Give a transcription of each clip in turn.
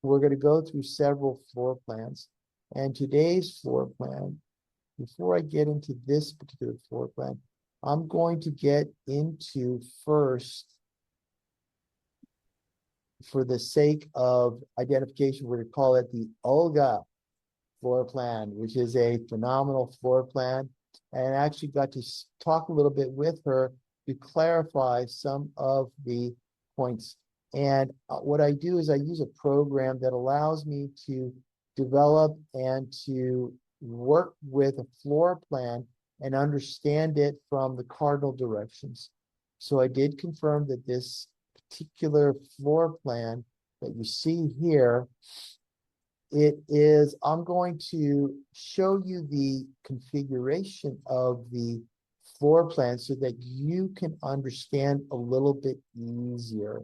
we're going to go through several floor plans. And today's floor plan, before I get into this particular floor plan, I'm going to get into first, for the sake of identification, we're going to call it the Olga floor plan, which is a phenomenal floor plan. And I actually got to talk a little bit with her to clarify some of the points. And what I do is I use a program that allows me to develop and to work with a floor plan and understand it from the cardinal directions. So I did confirm that this particular floor plan that you see here, I'm going to show you the configuration of the floor plan so that you can understand a little bit easier,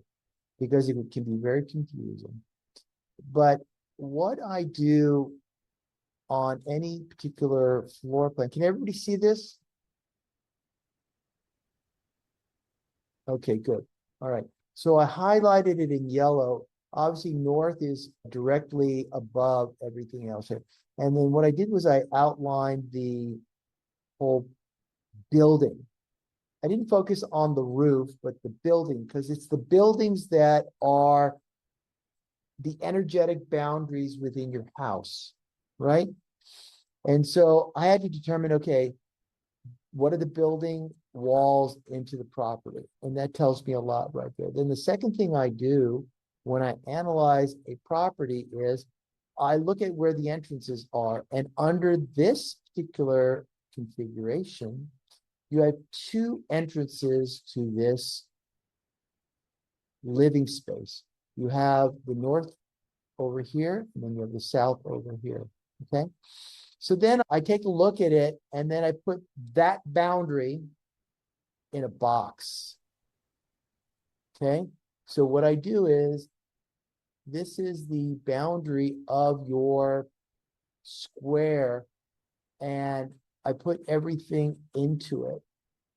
because it can be very confusing. But what I do on any particular floor plan, can everybody see this? Okay, good. All right. So I highlighted it in yellow. Obviously, north is directly above everything else here. And then what I did was I outlined the whole building. I didn't focus on the roof, but the building, because it's the buildings that are the energetic boundaries within your house, right? And so I had to determine, okay, what are the building walls into the property? And that tells me a lot right there. Then the second thing I do when I analyze a property is I look at where the entrances are. And under this particular configuration, you have two entrances to this living space. You have the north over here, and then you have the south over here, okay? So then I take a look at it, and then I put that boundary in a box, okay? So what I do is, this is the boundary of your square, and I put everything into it.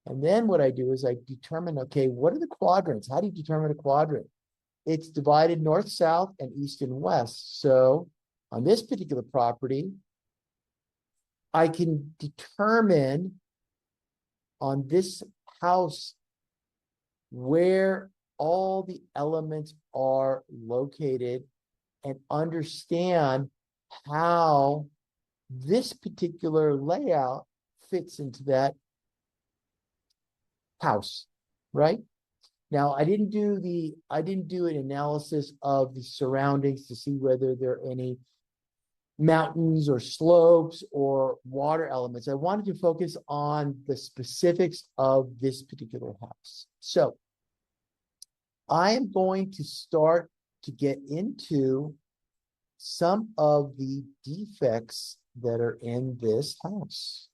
And then what I do is I determine, okay, what are the quadrants? How do you determine a quadrant? It's divided north, south, and east and west. So on this particular property, I can determine on this house where all the elements are located and understand how this particular layout fits into that house, right? Now, I didn't do an analysis of the surroundings to see whether there are any mountains or slopes or water elements. I wanted to focus on the specifics of this particular house. So I am going to start to get into some of the defects that are in this house.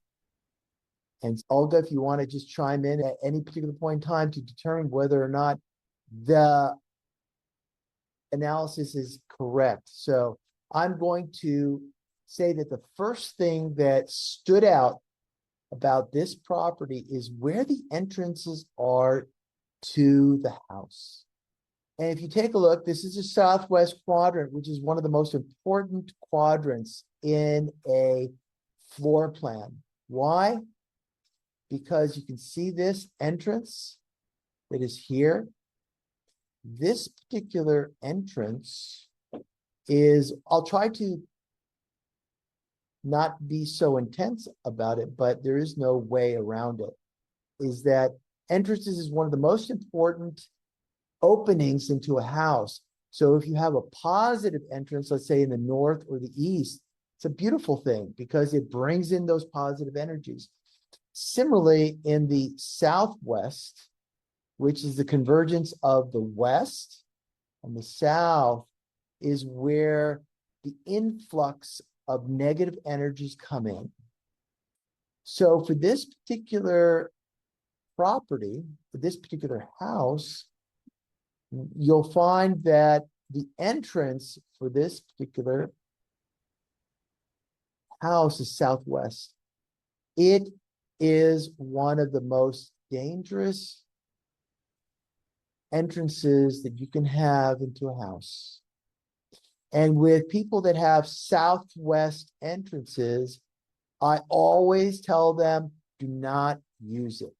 And Olga, if you want to just chime in at any particular point in time to determine whether or not the analysis is correct. So I'm going to say that the first thing that stood out about this property is where the entrances are to the house. And if you take a look, this is a southwest quadrant, which is one of the most important quadrants in a floor plan. Why? Because you can see this entrance that is here. This particular entrance is, I'll try to not be so intense about it, but there is no way around it, is that entrances is one of the most important openings into a house. So if you have a positive entrance, let's say in the north or the east, it's a beautiful thing because it brings in those positive energies. Similarly, in the southwest, which is the convergence of the west and the south, is where the influx of negative energies come in. So for this particular property, for this particular house, you'll find that the entrance for this particular house is southwest. It is one of the most dangerous entrances that you can have into a house. And with people that have southwest entrances, I always tell them, do not use it.